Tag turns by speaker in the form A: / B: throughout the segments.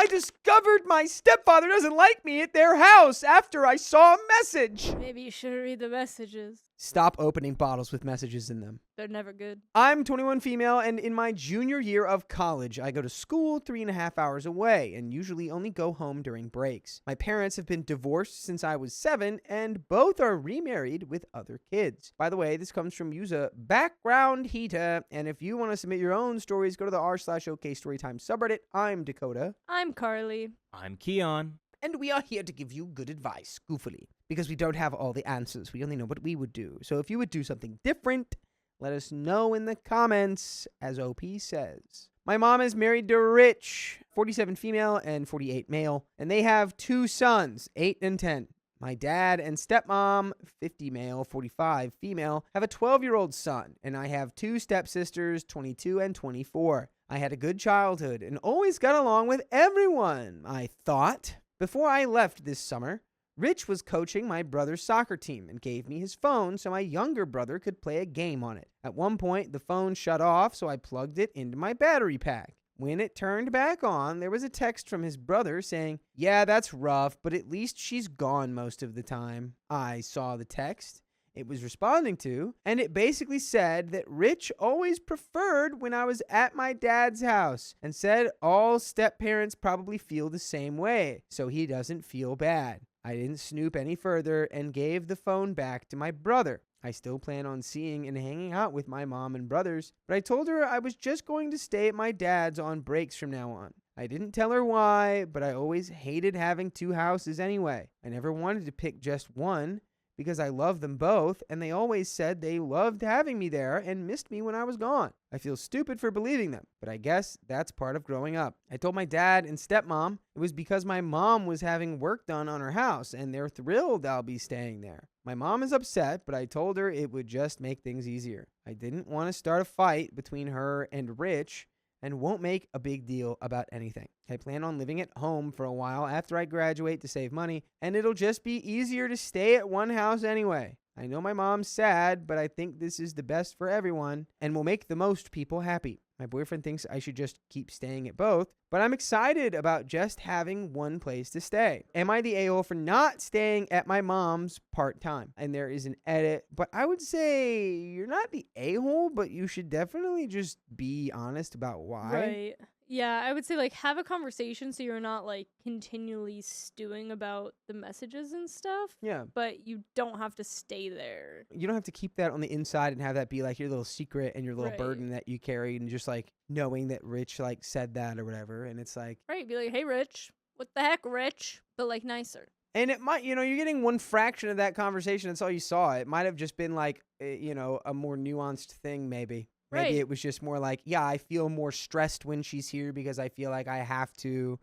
A: I discovered my stepfather doesn't like me at their house after I saw a message.
B: Maybe you should read the messages.
A: Stop opening bottles with messages in them.
B: They're never good.
A: I'm 21 female, and in my junior year of college, I go to school 3.5 hours away and usually only go home during breaks. My parents have been divorced since I was 7, and both are remarried with other kids. By the way, this comes from user background Aitah, and if you want to submit your own stories, go to the r/OK Storytime subreddit. I'm Dakota.
B: I'm Carly.
C: I'm Keon.
A: And we are here to give you good advice, goofily, because we don't have all the answers. We only know what we would do. So if you would do something different, let us know in the comments, as OP says. My mom is married to Rich, 47 female and 48 male, and they have 2 sons, 8 and 10. My dad and stepmom, 50 male, 45 female, have a 12-year-old son, and I have 2 stepsisters, 22 and 24. I had a good childhood and always got along with everyone, I thought. Before I left this summer, Rich was coaching my brother's soccer team and gave me his phone so my younger brother could play a game on it. At one point, the phone shut off, so I plugged it into my battery pack. When it turned back on, there was a text from his brother saying, "Yeah, that's rough, but at least she's gone most of the time." I saw the text it was responding to, and it basically said that Rich always preferred when I was at my dad's house, and said all step-parents probably feel the same way, so he doesn't feel bad. I didn't snoop any further and gave the phone back to my brother. I still plan on seeing and hanging out with my mom and brothers, but I told her I was just going to stay at my dad's on breaks from now on. I didn't tell her why, but I always hated having 2 houses anyway. I never wanted to pick just one, because I love them both, and they always said they loved having me there and missed me when I was gone. I feel stupid for believing them, but I guess that's part of growing up. I told my dad and stepmom it was because my mom was having work done on her house, and they're thrilled I'll be staying there. My mom is upset, but I told her it would just make things easier. I didn't want to start a fight between her and Rich, and won't make a big deal about anything. I plan on living at home for a while after I graduate to save money, and it'll just be easier to stay at one house anyway. I know my mom's sad, but I think this is the best for everyone and will make the most people happy. My boyfriend thinks I should just keep staying at both, but I'm excited about just having one place to stay. Am I the a-hole for not staying at my mom's part-time? And there is an edit, but I would say you're not the a-hole, but you should definitely just be honest about why.
B: Right. Yeah, I would say, like, have a conversation so you're not, like, continually stewing about the messages and stuff.
A: Yeah.
B: But you don't have to stay there.
A: You don't have to keep that on the inside and have that be like your little secret and your little
B: Right.
A: burden that you carry, and just like knowing that Rich like said that or whatever. And it's like,
B: Right, be like, hey, Rich, what the heck, Rich? But, like, nicer.
A: and it might, you're getting one fraction of that conversation. That's all you saw. It might have just been like, a more nuanced thing, maybe. Maybe
B: Right.
A: it was just more like, yeah, I feel more stressed when she's here because I feel like I have to,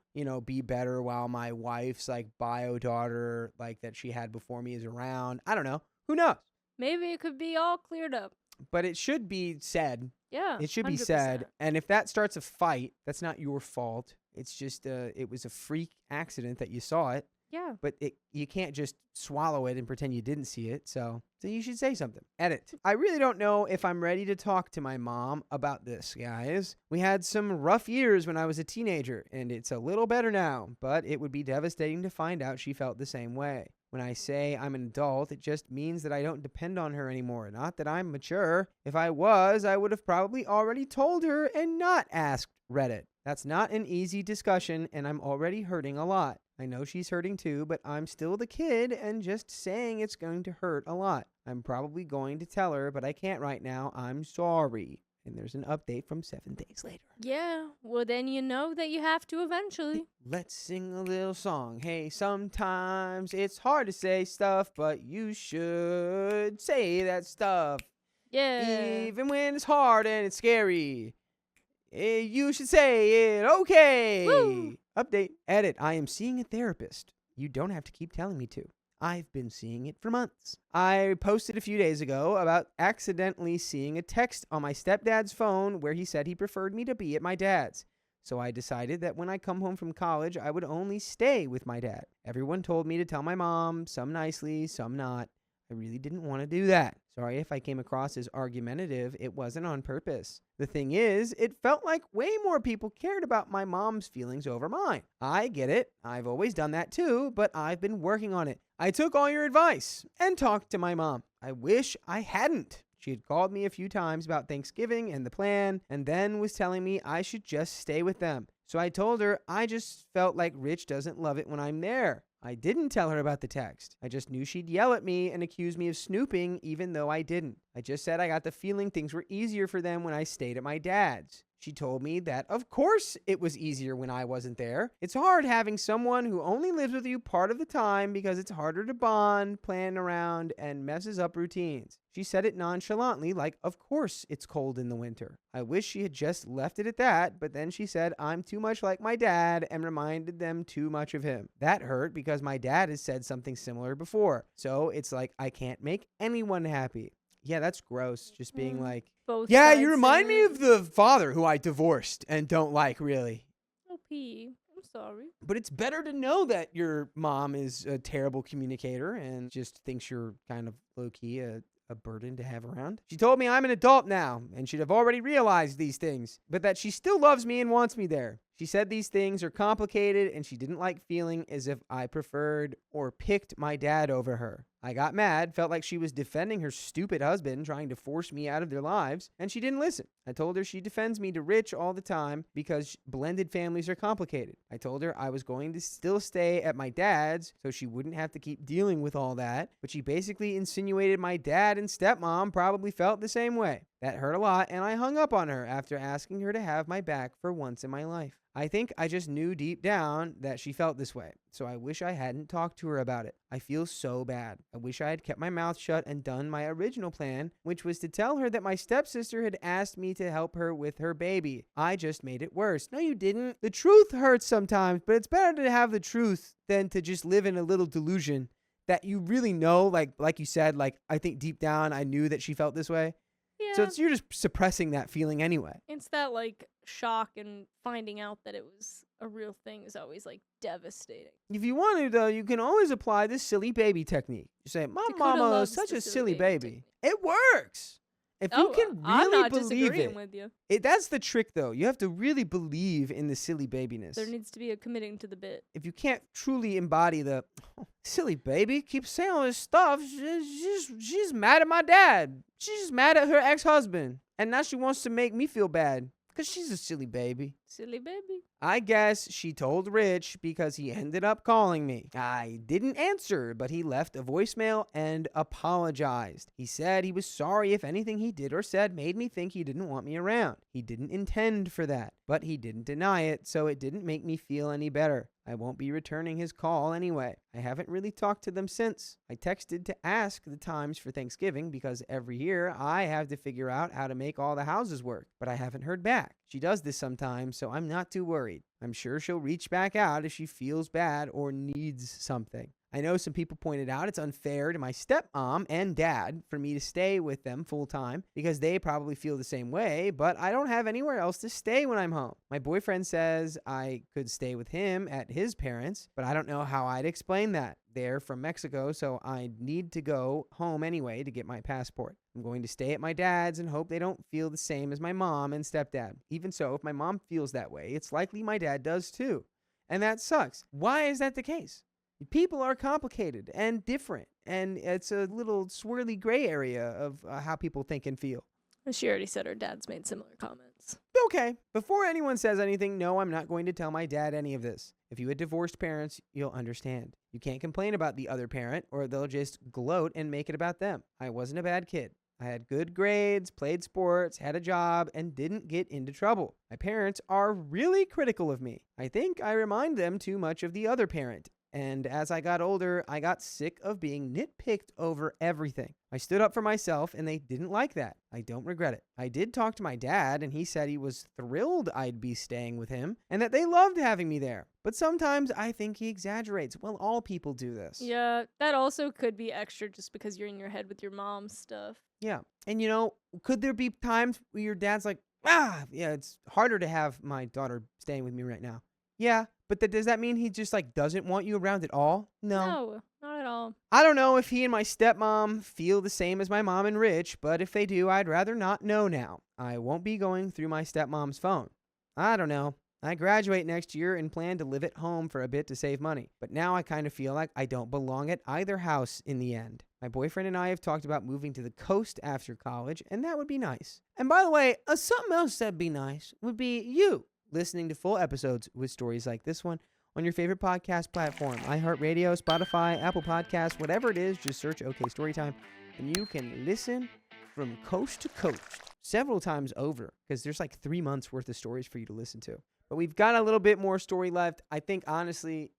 A: be better while my wife's like bio daughter, like that she had before me, is around. I don't know. Who knows?
B: Maybe it could be all cleared up.
A: But it should be said.
B: Yeah.
A: It should be
B: 100%.
A: said. And if that starts a fight, that's not your fault. It's just it was a freak accident that you saw it.
B: Yeah.
A: But you can't just swallow it and pretend you didn't see it. So you should say something. Edit. I really don't know if I'm ready to talk to my mom about this, guys. We had some rough years when I was a teenager, and it's a little better now, but it would be devastating to find out she felt the same way. When I say I'm an adult, it just means that I don't depend on her anymore. Not that I'm mature. If I was, I would have probably already told her and not asked Reddit. That's not an easy discussion, and I'm already hurting a lot. I know she's hurting too, but I'm still the kid, and just saying it's going to hurt a lot. I'm probably going to tell her, but I can't right now. I'm sorry. And there's an update from 7 days later.
B: Yeah, well, then you know that you have to eventually.
A: Let's sing a little song. Hey, sometimes it's hard to say stuff, but you should say that stuff.
B: Yeah.
A: Even when it's hard and it's scary. You should say it. Okay.
B: Woo.
A: Update. Edit. I am seeing a therapist. You don't have to keep telling me to. I've been seeing it for months. I posted a few days ago about accidentally seeing a text on my stepdad's phone where he said he preferred me to be at my dad's. So I decided that when I come home from college, I would only stay with my dad. Everyone told me to tell my mom, some nicely, some not. I really didn't want to do that. Sorry if I came across as argumentative. It wasn't on purpose. The thing is, it felt like way more people cared about my mom's feelings over mine. I get it. I've always done that too, but I've been working on it. I took all your advice and talked to my mom. I wish I hadn't. She had called me a few times about Thanksgiving and the plan, and then was telling me I should just stay with them. So I told her I just felt like Rich doesn't love it when I'm there. I didn't tell her about the text. I just knew she'd yell at me and accuse me of snooping even though I didn't. I just said I got the feeling things were easier for them when I stayed at my dad's. She told me that, of course, it was easier when I wasn't there. It's hard having someone who only lives with you part of the time because it's harder to bond, plan around, and messes up routines. She said it nonchalantly, like, of course it's cold in the winter. I wish she had just left it at that, but then she said I'm too much like my dad and reminded them too much of him. That hurt because my dad has said something similar before. So it's like I can't make anyone happy. Yeah, that's gross. Just being like,
B: Both
A: yeah,
B: sides
A: you remind
B: say
A: me
B: it.
A: of the father who I divorced and don't like, really.
B: OP, I'm sorry.
A: But it's better to know that your mom is a terrible communicator and just thinks you're kind of low-key a burden to have around. She told me I'm an adult now and should have already realized these things, but that she still loves me and wants me there. She said these things are complicated and she didn't like feeling as if I preferred or picked my dad over her. I got mad, felt like she was defending her stupid husband, trying to force me out of their lives, and she didn't listen. I told her she defends me to Rich all the time because blended families are complicated. I told her I was going to still stay at my dad's so she wouldn't have to keep dealing with all that, but she basically insinuated my dad and stepmom probably felt the same way. That hurt a lot, and I hung up on her after asking her to have my back for once in my life. I think I just knew deep down that she felt this way, so I wish I hadn't talked to her about it. I feel so bad. I wish I had kept my mouth shut and done my original plan, which was to tell her that my stepsister had asked me to help her with her baby. I just made it worse. No, you didn't. The truth hurts sometimes, but it's better to have the truth than to just live in a little delusion that you really know, like you said, like I think deep down I knew that she felt this way.
B: Yeah.
A: So you're just suppressing that feeling anyway.
B: It's that like shock and finding out that it was a real thing is always like devastating.
A: If you want to, though, you can always apply this silly baby technique. You say, my
B: Dakota
A: mama is
B: loves
A: such
B: the
A: a
B: silly
A: silly
B: baby
A: baby.
B: technique.
A: It works. If you can
B: I'm
A: really
B: not
A: believe
B: disagreeing
A: it.
B: with you.
A: That's the trick, though. You have to really believe in the silly babiness.
B: There needs to be a committing to the bit.
A: If you can't truly embody the silly baby, keeps saying all this stuff, she's mad at my dad. She's mad at her ex-husband. And now she wants to make me feel bad because she's a silly baby.
B: Silly baby.
A: I guess she told Rich because he ended up calling me. I didn't answer, but he left a voicemail and apologized. He said he was sorry if anything he did or said made me think he didn't want me around. He didn't intend for that, but he didn't deny it, so it didn't make me feel any better. I won't be returning his call anyway. I haven't really talked to them since. I texted to ask the times for Thanksgiving because every year I have to figure out how to make all the houses work, but I haven't heard back. She does this sometimes, so I'm not too worried. I'm sure she'll reach back out if she feels bad or needs something. I know some people pointed out it's unfair to my stepmom and dad for me to stay with them full time because they probably feel the same way, but I don't have anywhere else to stay when I'm home. My boyfriend says I could stay with him at his parents', but I don't know how I'd explain that. They're from Mexico, so I need to go home anyway to get my passport. I'm going to stay at my dad's and hope they don't feel the same as my mom and stepdad. Even so, if my mom feels that way, it's likely my dad does too. And that sucks. Why is that the case? People are complicated and different, and it's a little swirly gray area of how people think and feel.
B: She already said her dad's made similar comments.
A: Okay, before anyone says anything, no, I'm not going to tell my dad any of this. If you had divorced parents, you'll understand. You can't complain about the other parent, or they'll just gloat and make it about them. I wasn't a bad kid. I had good grades, played sports, had a job, and didn't get into trouble. My parents are really critical of me. I think I remind them too much of the other parent. And as I got older, I got sick of being nitpicked over everything. I stood up for myself, and they didn't like that. I don't regret it. I did talk to my dad, and he said he was thrilled I'd be staying with him, and that they loved having me there. But sometimes I think he exaggerates. Well, all people do this.
B: Yeah, that also could be extra just because you're in your head with your mom's stuff.
A: Yeah. And could there be times where your dad's like, yeah, it's harder to have my daughter staying with me right now? Yeah, but does that mean he just doesn't want you around at all? No.
B: No, not at all. Wow.
A: I don't know if he and my stepmom feel the same as my mom and Rich, but if they do, I'd rather not know now. I won't be going through my stepmom's phone. I don't know. I graduate next year and plan to live at home for a bit to save money, but now I kind of feel like I don't belong at either house in the end. My boyfriend and I have talked about moving to the coast after college, and that would be nice. And by the way, something else that'd be nice would be you listening to full episodes with stories like this one on your favorite podcast platform, iHeartRadio, Spotify, Apple Podcasts, whatever it is, just search OK Storytime, and you can listen from coast to coast several times over, because there's like 3 months worth of stories for you to listen to. But we've got a little bit more story left. I think, honestly,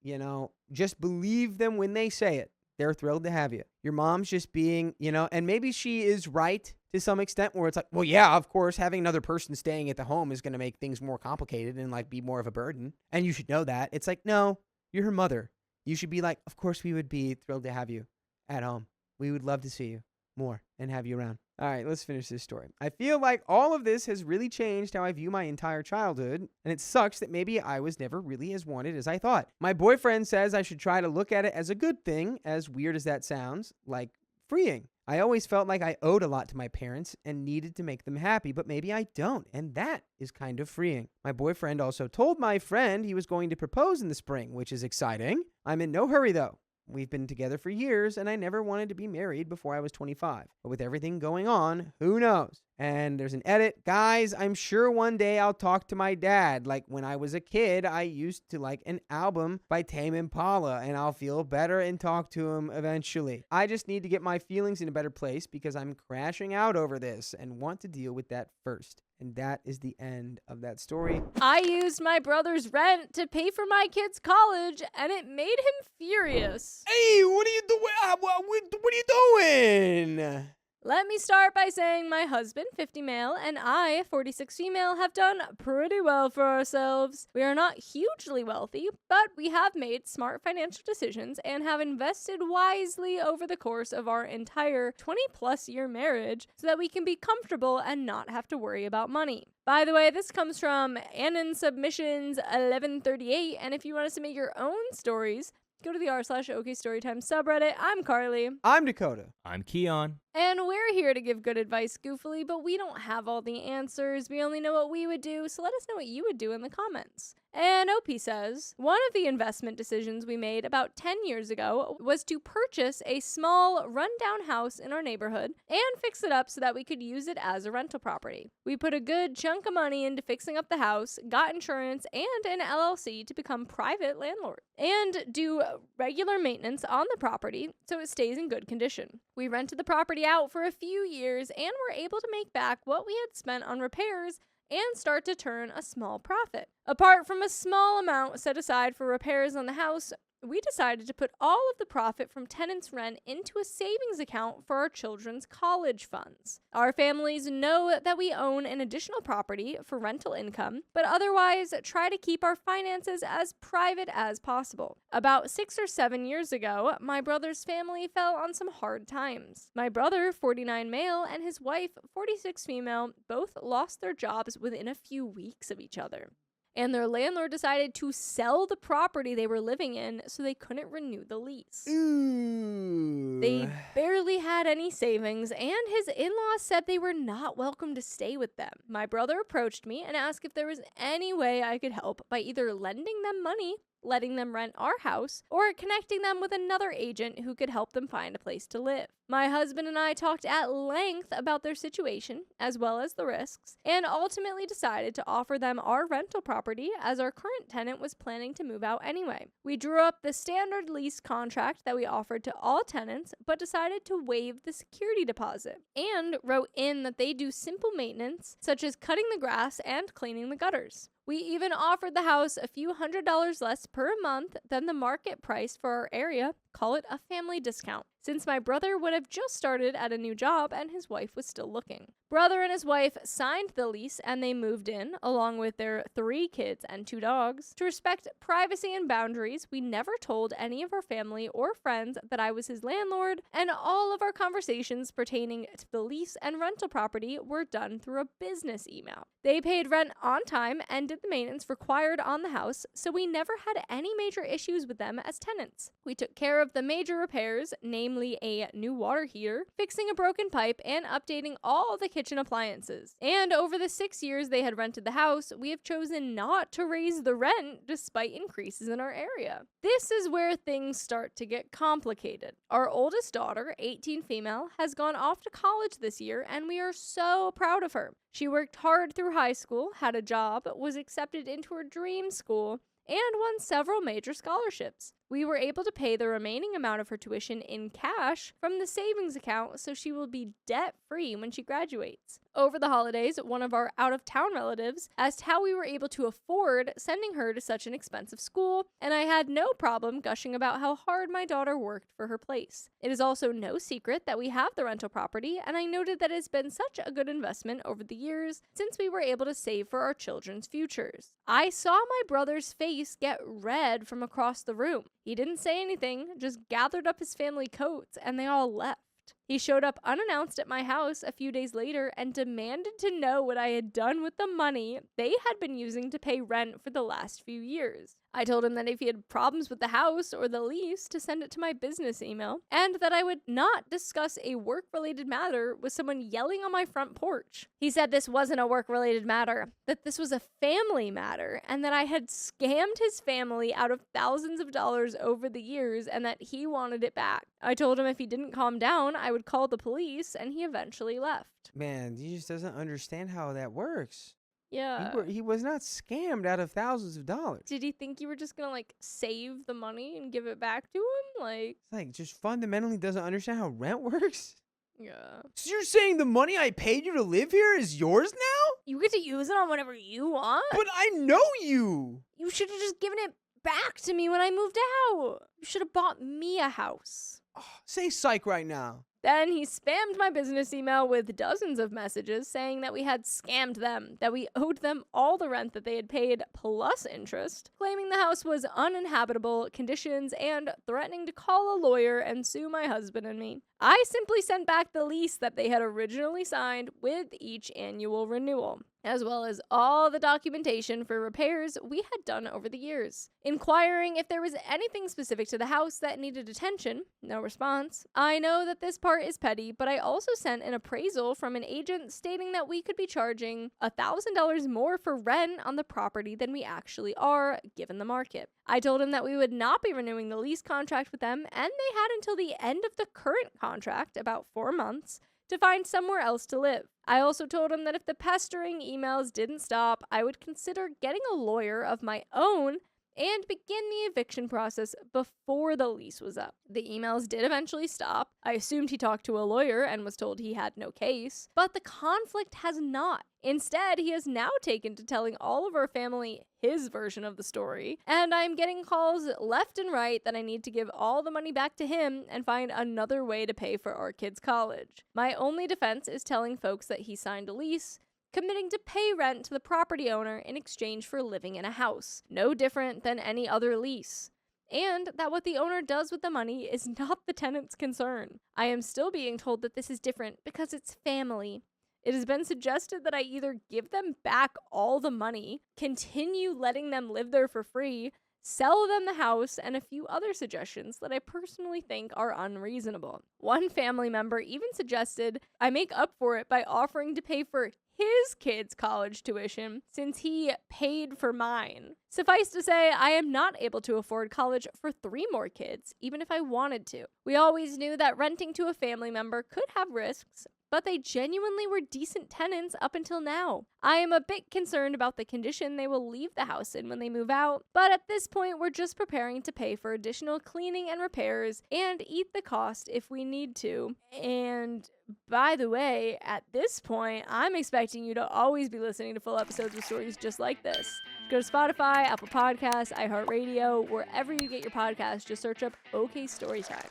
A: just believe them when they say it. They're thrilled to have you. Your mom's just being, and maybe she is right to some extent, where it's like, well, yeah, of course, having another person staying at the home is going to make things more complicated and like be more of a burden. And you should know that. It's like, no, you're her mother. You should be like, of course, we would be thrilled to have you at home. We would love to see you more and have you around. All right, let's finish this story. I feel like all of this has really changed how I view my entire childhood, and it sucks that maybe I was never really as wanted as I thought. My boyfriend says I should try to look at it as a good thing, as weird as that sounds, like freeing. I always felt like I owed a lot to my parents and needed to make them happy, but maybe I don't, and that is kind of freeing. My boyfriend also told my friend he was going to propose in the spring, which is exciting. I'm in no hurry, though. We've been together for years, and I never wanted to be married before I was 25. But with everything going on, who knows? And there's an edit. Guys, I'm sure one day I'll talk to my dad. Like when I was a kid, I used to like an album by Tame Impala, and I'll feel better and talk to him eventually. I just need to get my feelings in a better place because I'm crashing out over this and want to deal with that first. And that is the end of that story.
B: I used my brother's rent to pay for my kid's college, and it made him furious.
A: Hey, what are you doing? What are you doing?
B: Let me start by saying my husband, 50 male, and I, 46 female, have done pretty well for ourselves. We are not hugely wealthy, but we have made smart financial decisions and have invested wisely over the course of our entire 20-plus year marriage so that we can be comfortable and not have to worry about money. By the way, this comes from Annan Submissions 1138, and if you want to submit your own stories, go to the r/OK Storytime subreddit. I'm Carly.
A: I'm Dakota.
C: I'm Keon.
B: And we're here to give good advice goofily, but we don't have all the answers. We only know what we would do, so let us know what you would do in the comments. And OP says, one of the investment decisions we made about 10 years ago was to purchase a small rundown house in our neighborhood and fix it up so that we could use it as a rental property. We put a good chunk of money into fixing up the house, got insurance, and an LLC to become private landlord, and do regular maintenance on the property so it stays in good condition. We rented the property out for a few years and were able to make back what we had spent on repairs and start to turn a small profit. Apart from a small amount set aside for repairs on the house, we decided to put all of the profit from tenants' rent into a savings account for our children's college funds. Our families know that we own an additional property for rental income, but otherwise try to keep our finances as private as possible. About 6 or 7 years ago, my brother's family fell on some hard times. My brother, 49 male, and his wife, 46 female, both lost their jobs within a few weeks of each other. And their landlord decided to sell the property they were living in so they couldn't renew the lease.
A: Ooh.
B: They barely had any savings, and his in-laws said they were not welcome to stay with them. My brother approached me and asked if there was any way I could help by either lending them money, letting them rent our house, or connecting them with another agent who could help them find a place to live. My husband and I talked at length about their situation, as well as the risks, and ultimately decided to offer them our rental property as our current tenant was planning to move out anyway. We drew up the standard lease contract that we offered to all tenants, but decided to waive the security deposit, and wrote in that they do simple maintenance, such as cutting the grass and cleaning the gutters. We even offered the house a few $100s less per month than the market price for our area, call it a family discount, since my brother would have just started at a new job and his wife was still looking. Brother and his wife signed the lease and they moved in, along with their 3 kids and 2 dogs. To respect privacy and boundaries, we never told any of our family or friends that I was his landlord, and all of our conversations pertaining to the lease and rental property were done through a business email. They paid rent on time and did the maintenance required on the house, so we never had any major issues with them as tenants. We took care care of the major repairs, namely a new water heater, fixing a broken pipe, and updating all the kitchen appliances. And over the 6 years they had rented the house, we have chosen not to raise the rent despite increases in our area. This is where things start to get complicated. Our oldest daughter, 18 female, has gone off to college this year, and we are so proud of her. She worked hard through high school, had a job, was accepted into her dream school, and won several major scholarships. We were able to pay the remaining amount of her tuition in cash from the savings account, so she will be debt-free when she graduates. Over the holidays, one of our out-of-town relatives asked how we were able to afford sending her to such an expensive school, and I had no problem gushing about how hard my daughter worked for her place. It is also no secret that we have the rental property, and I noted that it's been such a good investment over the years since we were able to save for our children's futures. I saw my brother's face get red from across the room. He didn't say anything, just gathered up his family coats, and they all left. He showed up unannounced at my house a few days later and demanded to know what I had done with the money they had been using to pay rent for the last few years. I told him that if he had problems with the house or the lease, to send it to my business email, and that I would not discuss a work-related matter with someone yelling on my front porch. He said this wasn't a work-related matter, that this was a family matter, and that I had scammed his family out of thousands of dollars over the years and that he wanted it back. I told him if he didn't calm down, I would call the police, and he eventually left.
A: Man, he just doesn't understand how that works.
B: Yeah.
A: He was not scammed out of thousands of dollars.
B: Did he think you were just gonna, save the money and give it back to him?
A: It's just fundamentally doesn't understand how rent works.
B: Yeah.
A: So you're saying the money I paid you to live here is yours now?
B: You get to use it on whatever you want?
A: But I know you!
B: You should have just given it back to me when I moved out. You should have bought me a house.
A: Oh, say psych right now.
B: Then he spammed my business email with dozens of messages saying that we had scammed them, that we owed them all the rent that they had paid plus interest, claiming the house was uninhabitable conditions, and threatening to call a lawyer and sue my husband and me. I simply sent back the lease that they had originally signed with each annual renewal, as well as all the documentation for repairs we had done over the years. Inquiring if there was anything specific to the house that needed attention, no response. I know that this part is petty, but I also sent an appraisal from an agent stating that we could be charging $1,000 more for rent on the property than we actually are, given the market. I told him that we would not be renewing the lease contract with them, and they had until the end of the current contract, about 4 months, to find somewhere else to live. I also told him that if the pestering emails didn't stop, I would consider getting a lawyer of my own and begin the eviction process before the lease was up. The emails did eventually stop. I assumed he talked to a lawyer and was told he had no case, but the conflict has not. Instead, he has now taken to telling all of our family his version of the story, and I'm getting calls left and right that I need to give all the money back to him and find another way to pay for our kids' college. My only defense is telling folks that he signed a lease, committing to pay rent to the property owner in exchange for living in a house, no different than any other lease, and that what the owner does with the money is not the tenant's concern. I am still being told that this is different because it's family. It has been suggested that I either give them back all the money, continue letting them live there for free, sell them the house, and a few other suggestions that I personally think are unreasonable. One family member even suggested I make up for it by offering to pay for his kids' college tuition since he paid for mine. Suffice to say, I am not able to afford college for 3 more kids, even if I wanted to. We always knew that renting to a family member could have risks, but they genuinely were decent tenants up until now. I am a bit concerned about the condition they will leave the house in when they move out, but at this point we're just preparing to pay for additional cleaning and repairs and eat the cost if we need to. And by the way, at this point, I'm expecting you to always be listening to full episodes with stories just like this. Go to Spotify, Apple Podcasts, iHeartRadio, wherever you get your podcasts, just search up OK Storytime.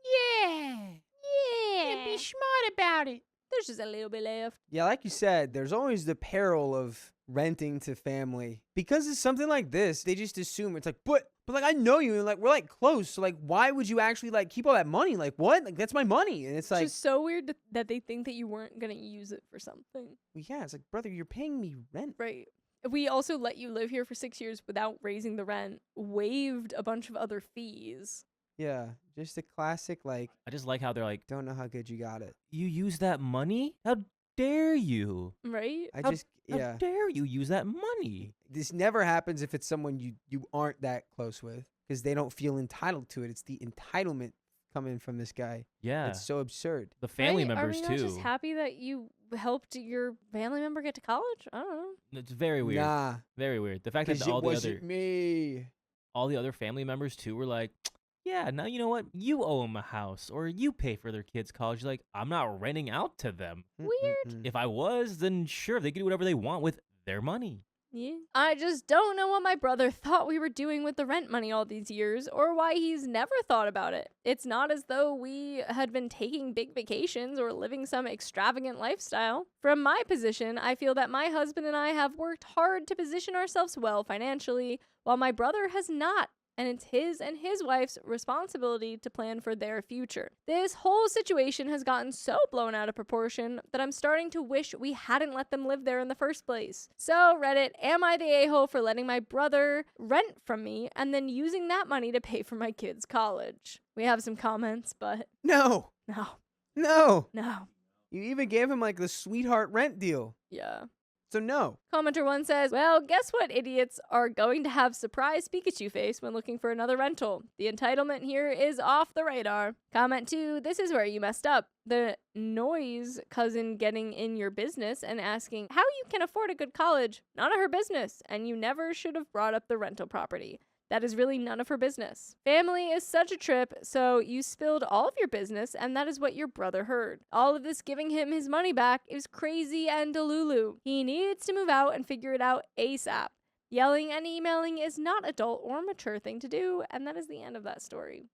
C: Yeah. And be smart about it.
B: There's just a little bit left.
A: Yeah, like you said, there's always the peril of renting to family. Because it's something like this, they just assume it's but I know you, and we're close, so why would you actually keep all that money? What? That's my money. And it's
B: just so weird that they think that you weren't gonna use it for something.
A: Yeah, it's brother, you're paying me rent.
B: Right. We also let you live here for 6 years without raising the rent, waived a bunch of other fees.
A: Yeah, just a classic, like,
D: I just like how they're like,
A: don't know how good you got it.
D: you use that money? How dare you?
B: Right?
A: I
D: How-
A: just,
D: How
A: yeah.
D: dare you use that money?
A: This never happens if it's someone you aren't that close with because they don't feel entitled to it. It's the entitlement coming from this guy.
D: Yeah.
A: It's so absurd.
D: The family
B: Right?
D: members
B: Are we not
D: too.
B: just happy that you helped your family member get to college? I don't know.
D: It's very weird.
A: Nah,
D: Very weird. The fact that
A: because it
D: all the
A: wasn't
D: other
A: me.
D: family members too were like, yeah, now you know what? You owe them a house or you pay for their kids' college. Like, I'm not renting out to them.
B: Weird.
A: Mm-mm-mm.
D: If I was, then sure, they could do whatever they want with their money.
B: Yeah. I just don't know what my brother thought we were doing with the rent money all these years or why he's never thought about it. It's not as though we had been taking big vacations or living some extravagant lifestyle. From my position, I feel that my husband and I have worked hard to position ourselves well financially, while my brother has not. And it's his and his wife's responsibility to plan for their future. This whole situation has gotten so blown out of proportion that I'm starting to wish we hadn't let them live there in the first place. So, Reddit, am I the a-hole for letting my brother rent from me and then using that money to pay for my kids' college? We have some comments, but
A: No,
B: no,
A: no.
B: no.
A: You even gave him like the sweetheart rent deal.
B: Yeah.
A: So no.
B: Commenter 1 says, well, guess what idiots are going to have surprise Pikachu face when looking for another rental? The entitlement here is off the radar. Comment 2, this is where you messed up. The noise cousin getting in your business and asking how you can afford a good college. None of her business, and you never should have brought up the rental property. That is really none of her business. Family is such a trip, so you spilled all of your business, and that is what your brother heard. All of this giving him his money back is crazy and delulu. He needs to move out and figure it out ASAP. Yelling and emailing is not adult or mature thing to do, and that is the end of that story.